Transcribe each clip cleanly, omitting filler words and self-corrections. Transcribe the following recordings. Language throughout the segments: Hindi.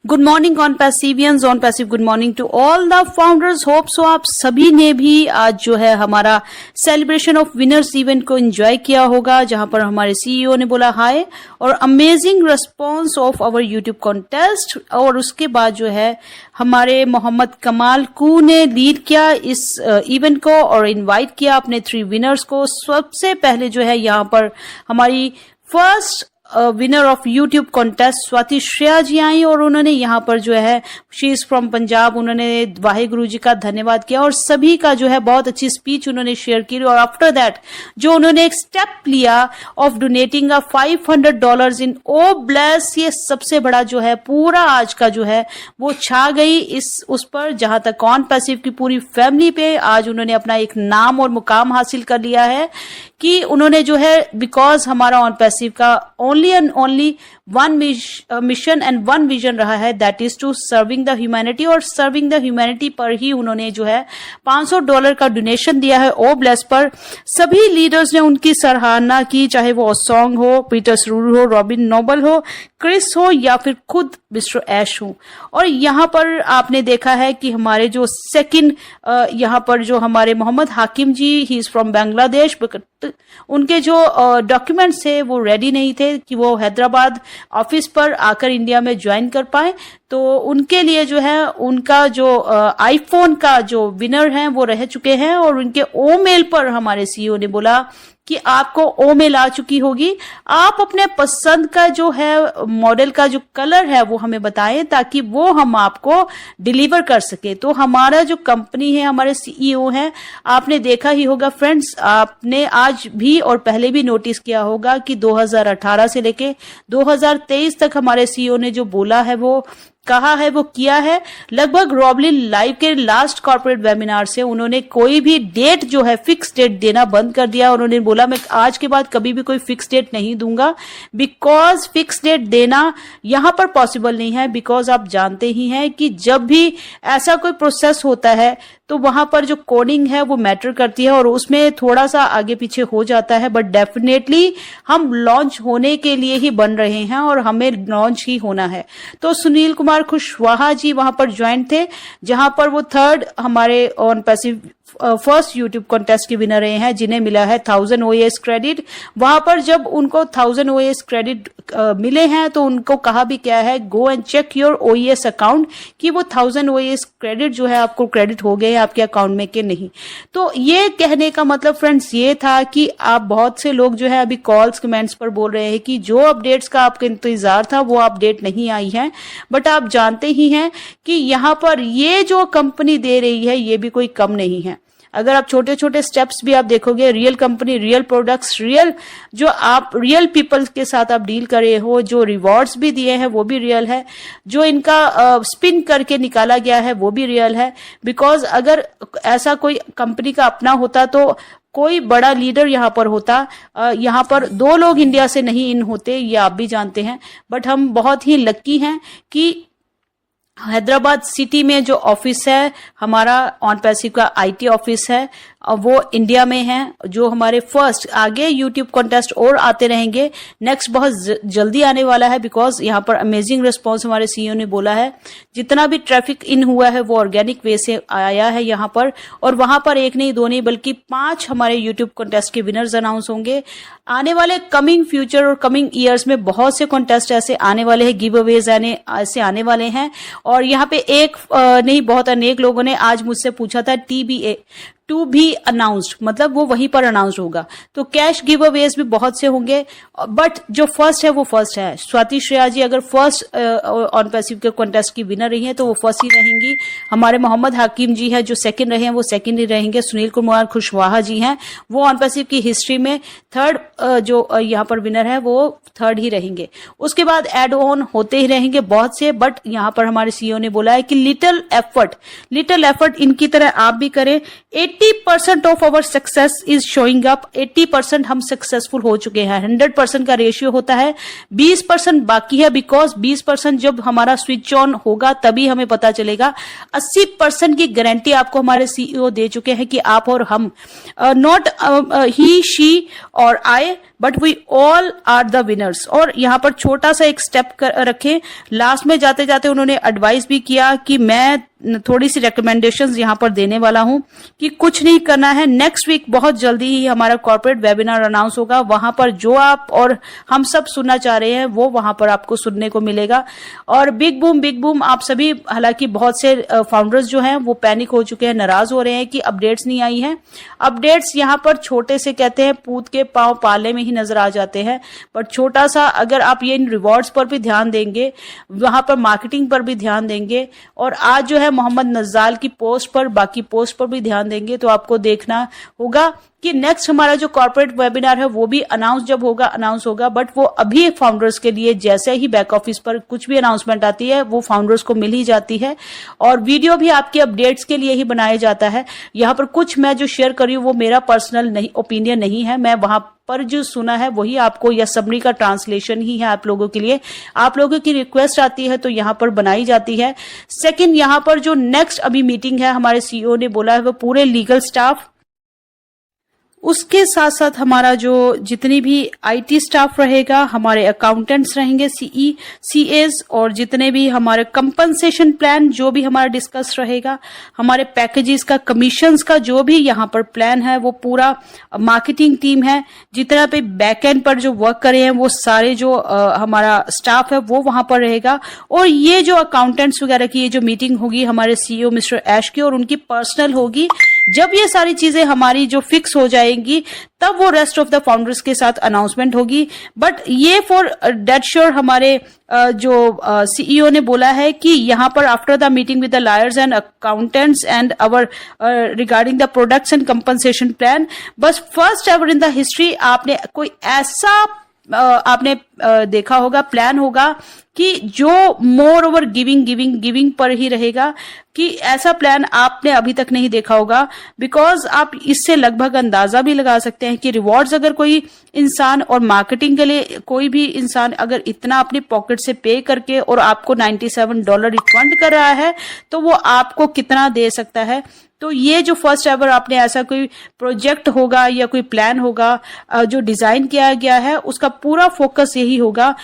गुड मॉर्निंग ऑन पैसिवियंस on passive. Good morning to all the founders. Hope so आप सभी ने भी आज जो है हमारा सेलिब्रेशन ऑफ विनर्स इवेंट को एंजॉय किया होगा, जहां पर हमारे सीईओ ने बोला हाय और amazing response of our YouTube contest. और उसके बाद जो है हमारे मोहम्मद कमाल कू ने लीड किया इस इवेंट को और इनवाइट किया अपने 3 विनर्स को। सबसे पहले जो है यहाँ पर हमारी first winner of YouTube contest Swati Shreya ji आई और उन्होंने यहाँ पर जो है शी इज फ्रॉम पंजाब, उन्होंने वाहिगुरु जी का धन्यवाद किया और सभी का जो है बहुत अच्छी स्पीच उन्होंने शेयर की। और आफ्टर दैट जो उन्होंने एक स्टेप लिया of donating $500 in o bless, ये सबसे बड़ा जो है पूरा आज का जो है वो छा गई इस उस पर, जहां तक ऑन पैसिव की पूरी फैमिली पे आज उन्होंने अपना एक नाम और मुकाम हासिल कर लिया है कि उन्होंने जो है बिकॉज हमारा ऑन पैसिव का only and only one mission and one vision रहा है, that is to serving the humanity. और सर्विंग द ह्यूमैनिटी पर ही उन्होंने जो है $500 का डोनेशन दिया है ओ ब्लेस पर। सभी लीडर्स ने उनकी सराहना की, चाहे वो ओसोंग हो, पीटर सरूर हो, रॉबिन नोबल हो, क्रिस हो या फिर खुद मिस्टर ऐश हो। और यहाँ पर आपने देखा है कि हमारे जो सेकंड यहाँ पर जो हमारे मोहम्मद हाकिम जी, ही इज फ्रॉम बांग्लादेश, उनके जो डॉक्यूमेंट्स थे वो रेडी नहीं थे कि वो हैदराबाद ऑफिस पर आकर इंडिया में ज्वाइन कर पाए, तो उनके लिए जो है उनका जो आईफोन का जो विनर है वो रह चुके हैं। और उनके ओ मेल पर हमारे सीईओ ने बोला कि आपको ओ मेल आ चुकी होगी, आप अपने पसंद का जो है मॉडल का जो कलर है वो हमें बताएं ताकि वो हम आपको डिलीवर कर सके। तो हमारा जो कंपनी है, हमारे सीईओ हैं, आपने देखा ही होगा फ्रेंड्स, आपने आज भी और पहले भी नोटिस किया होगा कि 2018 से लेके 2023 तक हमारे सीईओ ने जो बोला है वो कहा है वो किया है। लगभग रॉबलिन लाइव के लास्ट कॉर्पोरेट वेबिनार से उन्होंने कोई भी डेट जो है फिक्स डेट देना बंद कर दिया। उन्होंने बोला मैं आज के बाद कभी भी कोई फिक्स डेट नहीं दूंगा, बिकॉज फिक्स डेट देना यहां पर पॉसिबल नहीं है। बिकॉज आप जानते ही हैं कि जब भी ऐसा कोई प्रोसेस होता है तो वहां पर जो कोडिंग है वो मैटर करती है और उसमें थोड़ा सा आगे पीछे हो जाता है, बट डेफिनेटली हम लॉन्च होने के लिए ही बन रहे हैं और हमें लॉन्च ही होना है। तो सुनील कुमार खुशवाहा जी वहां पर ज्वाइन थे, जहां पर वो 3rd हमारे on passive first YouTube contest के विनर रहे हैं, जिन्हें मिला है 1000 OAS क्रेडिट। वहां पर जब उनको 1000 OAS क्रेडिट मिले हैं तो उनको कहा भी क्या है, go and check your OAS account कि वो 1000 OAS क्रेडिट जो है आपको क्रेडिट हो गए आपके अकाउंट में कि नहीं। तो ये कहने का मतलब फ्रेंड्स ये था कि आप बहुत से लोग जो है अभी कॉल्स कमेंट्स पर बोल रहे हैं कि जो अपडेट्स का आपका इंतजार था वो अपडेट नहीं आई है, बट आप जानते ही हैं कि यहाँ पर ये जो कंपनी दे रही है ये भी कोई कम नहीं है। अगर आप छोटे छोटे स्टेप्स भी आप देखोगे, real company, real products, real जो आप रियल पीपल के साथ आप डील कर रहे हो, जो रिवॉर्ड्स भी दिए हैं वो भी रियल है, जो इनका स्पिन करके निकाला गया है वो भी रियल है। बिकॉज अगर ऐसा कोई कंपनी का अपना होता तो कोई बड़ा लीडर यहाँ पर होता, यहाँ पर 2 लोग इंडिया से नहीं इन होते, ये आप भी जानते हैं। बट हम बहुत ही लकी हैं कि हैदराबाद सिटी में जो ऑफिस है हमारा ऑन पैसिव का आईटी ऑफिस है वो इंडिया में है। जो हमारे फर्स्ट आगे यूट्यूब कॉन्टेस्ट और आते रहेंगे, नेक्स्ट बहुत जल्दी आने वाला है, बिकॉज यहाँ पर अमेजिंग रिस्पांस हमारे सीईओ ने बोला है जितना भी ट्रैफिक इन हुआ है वो ऑर्गेनिक वे से आया है यहाँ पर। और वहां पर 1 नहीं 2 नहीं बल्कि 5 हमारे यूट्यूब कॉन्टेस्ट के विनर्स अनाउंस होंगे। आने वाले कमिंग फ्यूचर और कमिंग ईयर्स में बहुत से कॉन्टेस्ट ऐसे आने वाले हैं, गिव अवेज ऐसे आने वाले हैं। और यहाँ पे एक नहीं बहुत अनेक लोगों ने आज मुझसे पूछा था TBA टू बी अनाउंस्ड, मतलब वो वहीं पर अनाउंस होगा। तो कैश गिव अवेज भी बहुत से होंगे, बट जो फर्स्ट है वो फर्स्ट है। स्वाति श्रेया जी अगर फर्स्ट ऑन पैसिव के कॉन्टेस्ट की विनर रही हैं तो वो फर्स्ट ही रहेंगी। हमारे मोहम्मद हाकिम जी है जो सेकंड रहे हैं वो सेकंड ही रहेंगे। सुनील कुमार खुशवाहा जी हैं वो ऑन पैसिव की हिस्ट्री में 3rd जो यहाँ पर विनर है वो 3rd ही रहेंगे। उसके बाद एड ऑन होते ही रहेंगे बहुत से, बट यहाँ पर हमारे सीईओ ने बोला है कि लिटिल एफर्ट इनकी तरह आप भी करें। 80% of our success is showing up. 80% हम सक्सेसफुल हो चुके हैं। 100% का रेशियो होता है, 20% बाकी है, बिकॉज 20% जब हमारा स्विच ऑन होगा तभी हमें पता चलेगा। 80% की गारंटी आपको हमारे सीईओ दे चुके हैं कि आप और हम, नॉट ही शी और I, but we all are the winners. और यहाँ पर छोटा सा एक स्टेप रखें, लास्ट में जाते जाते उन्होंने एडवाइस भी किया कि मैं थोड़ी सी रिकमेंडेशंस यहाँ पर देने वाला हूँ कि कुछ नहीं करना है। नेक्स्ट वीक बहुत जल्दी ही हमारा कॉर्पोरेट वेबिनार अनाउंस होगा, वहां पर जो आप और हम सब सुनना चाह रहे हैं वो वहां पर आपको सुनने को मिलेगा। और बिग बूम आप सभी, हालांकि बहुत से फाउंडर्स जो हैं वो पैनिक हो चुके हैं, नाराज हो रहे हैं कि अपडेट्स नहीं आई हैं। अपडेट्स यहाँ पर छोटे से कहते हैं पूत के पांव पाले में ही नजर आ जाते हैं, बट छोटा सा अगर आप ये इन रिवॉर्ड्स पर भी ध्यान देंगे, वहां पर मार्केटिंग पर भी ध्यान देंगे, और आज जो है मोहम्मद नज्जाल की पोस्ट पर, बाकी पोस्ट पर भी ध्यान देंगे, तो आपको देखना होगा कि नेक्स्ट हमारा जो कॉर्पोरेट वेबिनार है वो भी अनाउंस होगा। बट वो अभी फाउंडर्स के लिए, जैसे ही बैक ऑफिस पर कुछ भी अनाउंसमेंट आती है वो फाउंडर्स को मिल ही जाती है, और वीडियो भी आपके अपडेट्स के लिए ही बनाया जाता है। यहाँ पर कुछ मैं जो शेयर कर रही हूँ वो मेरा पर्सनल ओपिनियन नहीं है, मैं वहां पर जो सुना है वही आपको, या समरी का ट्रांसलेशन ही है आप लोगों के लिए। आप लोगों की रिक्वेस्ट आती है तो यहाँ पर बनाई जाती है। सेकंड, यहाँ पर जो नेक्स्ट अभी मीटिंग है, हमारे सीईओ ने बोला है वो पूरे लीगल स्टाफ, उसके साथ साथ हमारा जो जितनी भी आईटी स्टाफ रहेगा, हमारे अकाउंटेंट्स रहेंगे, सीएस, और जितने भी हमारे कंपनसेशन प्लान जो भी हमारा डिस्कस रहेगा, हमारे पैकेजेस का, कमीशंस का जो भी यहाँ पर प्लान है, वो पूरा मार्केटिंग टीम है, जितना पे बैक एंड पर जो वर्क करे हैं वो सारे जो हमारा स्टाफ है वो वहां पर रहेगा। और ये जो अकाउंटेंट्स वगैरह की ये जो मीटिंग होगी हमारे सीईओ मिस्टर ऐश की, और उनकी पर्सनल होगी। जब ये सारी चीजें हमारी जो फिक्स हो जाएंगी तब वो रेस्ट ऑफ द फाउंडर्स के साथ अनाउंसमेंट होगी। बट ये फॉर डेट श्योर हमारे जो सीईओ ने बोला है कि यहाँ पर after the meeting with the lawyers and accountants and our regarding the products and compensation plan, बस first ever in the history आपने कोई ऐसा आपने देखा होगा, प्लान होगा कि जो मोर ओवर गिविंग पर ही रहेगा, कि ऐसा प्लान आपने अभी तक नहीं देखा होगा। बिकॉज आप इससे लगभग अंदाजा भी लगा सकते हैं कि रिवॉर्ड्स अगर कोई इंसान, और मार्केटिंग के लिए कोई भी इंसान अगर इतना अपनी पॉकेट से पे करके और आपको $97 रिफंड कर रहा है तो वो आपको कितना दे सकता है। तो ये जो फर्स्ट एवर आपने ऐसा कोई प्रोजेक्ट होगा या कोई प्लान होगा जो डिजाइन किया गया है, उसका पूरा फोकस यही होगा।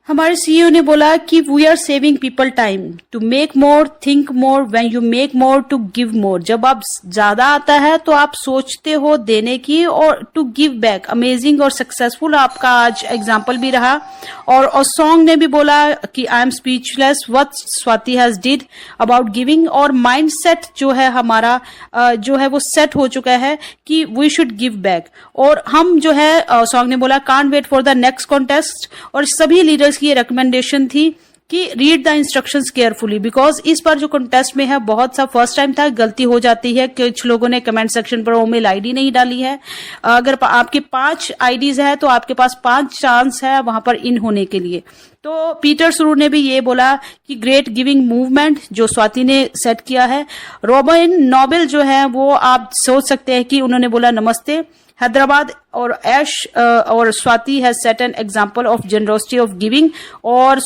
हमारे सीईओ ने बोला कि we are saving people time to make more, think more, when you make more to give more. जब आप ज्यादा आता है तो आप सोचते हो देने की, और टू गिव बैक। अमेजिंग और सक्सेसफुल आपका आज एग्जाम्पल भी रहा। और सॉन्ग ने भी बोला कि I am speechless what Swati has did about giving. और माइंड सेट जो है हमारा जो है वो सेट हो चुका है कि वी शुड गिव बैक। और हम जो है सॉन्ग ने बोला can't wait for the next contest. और सभी लीडर्स की रिकमेंडेशन थी कि read the instructions carefully, because इस बार जो कॉन्टेस्ट में है बहुत सा फर्स्ट टाइम था, गलती हो जाती है। कुछ लोगों ने कमेंट सेक्शन पर मेल आईडी नहीं डाली है। अगर आपके 5 आईडीज है तो आपके पास 5 चांस है वहां पर इन होने के लिए। तो पीटर सुरू ने भी ये बोला कि ग्रेट गिविंग मूवमेंट जो स्वाति ने सेट किया है। रॉबिन नोबेल जो है वो आप सोच सकते हैं कि उन्होंने बोला नमस्ते हैदराबाद, और ऐश और Swati has set an example of generosity of giving. और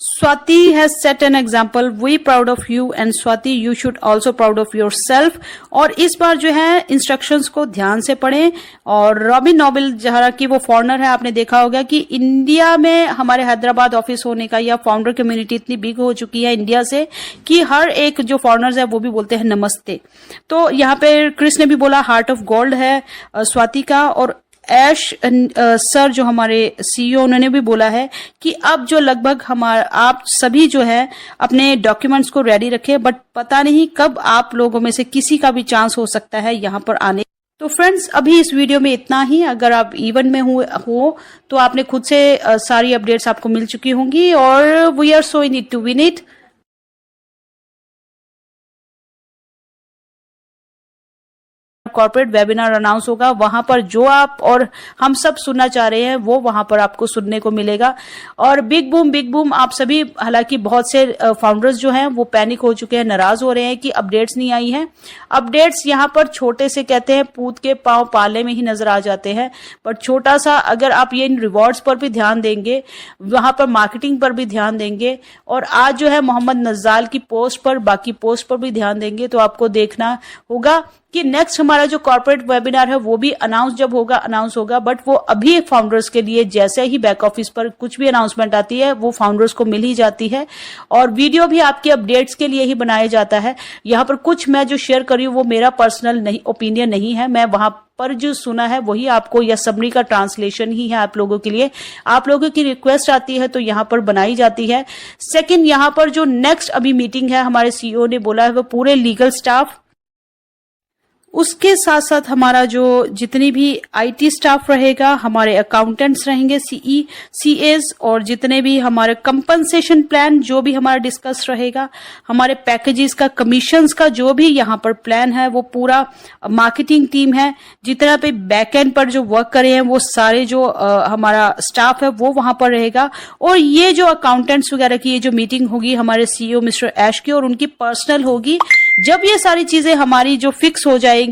Swati has set an example. We proud of you and Swati you should also proud of yourself. और इस बार जो है इंस्ट्रक्शंस को ध्यान से पढ़ें। और रॉबिन नोबेल जहाँ की वो फॉरेनर है, आपने देखा होगा कि इंडिया में हमारे हैदराबाद ऑफिस होने का या फाउंडर कम्युनिटी इतनी बिग हो चुकी है इंडिया से कि हर एक जो फॉरेनर्स है वो भी बोलते हैं नमस्ते। तो यहाँ पे क्रिस ने भी बोला हार्ट ऑफ गोल्ड है स्वाति का। और ऐश सर जो हमारे सीईओ, उन्होंने भी बोला है कि अब जो लगभग आप सभी जो है अपने डॉक्यूमेंट्स को रेडी रखें, बट पता नहीं कब आप लोगों में से किसी का भी चांस हो सकता है यहाँ पर आने। तो फ्रेंड्स अभी इस वीडियो में इतना ही। अगर आप इवन में हो तो आपने खुद से सारी अपडेट्स आपको मिल चुकी होंगी, और we are so in it to win it. Corporate webinar announce होगा, वहां पर जो आप और हम सब सुनना चाह रहे हैं वो वहां पर आपको सुनने को मिलेगा। और बिग बूम आप सभी, हालांकि बहुत से फाउंडर्स जो हैं वो पैनिक हो चुके हैं, नाराज हो रहे हैं कि अपडेट्स नहीं आई हैं। अपडेट्स यहाँ पर छोटे से कहते हैं पूत के पांव पाले में ही नजर आ जाते हैं, बट छोटा सा अगर आप ये इन रिवॉर्ड्स पर भी ध्यान देंगे, वहां पर मार्केटिंग पर भी ध्यान देंगे, और आज जो है मोहम्मद नज्जाल की पोस्ट पर, बाकी पोस्ट पर भी ध्यान देंगे, तो आपको देखना होगा कि नेक्स्ट हमारा जो कॉर्पोरेट वेबिनार है वो भी अनाउंस होगा, बट वो अभी फाउंडर्स के लिए जैसे ही बैक ऑफिस पर कुछ भी अनाउंसमेंट आती है वो फाउंडर्स को मिल ही जाती है, और वीडियो भी आपके अपडेट्स के लिए ही बनाया जाता है। यहाँ पर कुछ मैं जो शेयर कर रही हूँ वो मेरा पर्सनल ओपिनियन नहीं है, मैं वहां पर जो सुना है वही आपको, या सबरी का ट्रांसलेशन ही है आप लोगों के लिए। आप लोगों की रिक्वेस्ट आती है तो यहाँ पर बनाई जाती है। सेकंड, यहाँ पर जो नेक्स्ट अभी मीटिंग है हमारे सीईओ ने बोला है वो पूरे लीगल स्टाफ, उसके साथ साथ हमारा जो जितनी भी आईटी स्टाफ रहेगा, हमारे अकाउंटेंट्स रहेंगे, सीएस, और जितने भी हमारे कंपनसेशन प्लान जो भी हमारा डिस्कस रहेगा, हमारे पैकेजेस का, कमीशंस का जो भी यहाँ पर प्लान है, वो पूरा मार्केटिंग टीम है, जितना पे बैक एंड पर जो वर्क करे हैं वो सारे जो हमारा स्टाफ है वो वहां पर रहेगा। और ये जो अकाउंटेंट्स वगैरह की ये जो मीटिंग होगी हमारे सीईओ मिस्टर ऐश की, और उनकी पर्सनल होगी। जब ये सारी चीजें हमारी जो फिक्स हो जाएंगी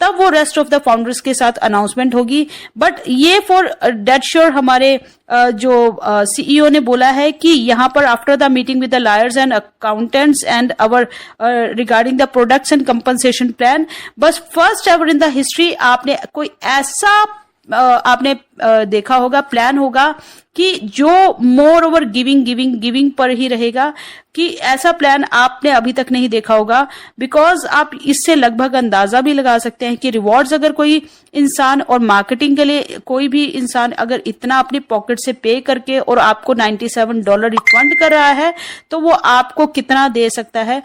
तब वो रेस्ट ऑफ द फाउंडर्स के साथ अनाउंसमेंट होगी। बट ये फॉर डेट श्योर हमारे जो सीईओ ने बोला है कि यहाँ पर after the meeting with the lawyers and accountants and our regarding the products and compensation plan, बस first ever in the history आपने कोई ऐसा आपने देखा होगा, प्लान होगा कि जो मोर ओवर गिविंग पर ही रहेगा, कि ऐसा प्लान आपने अभी तक नहीं देखा होगा। बिकॉज आप इससे लगभग अंदाजा भी लगा सकते हैं कि रिवॉर्ड्स अगर कोई इंसान, और मार्केटिंग के लिए कोई भी इंसान अगर इतना अपनी पॉकेट से पे करके और आपको $97 रिफंड कर रहा है तो वो आपको कितना दे सकता है।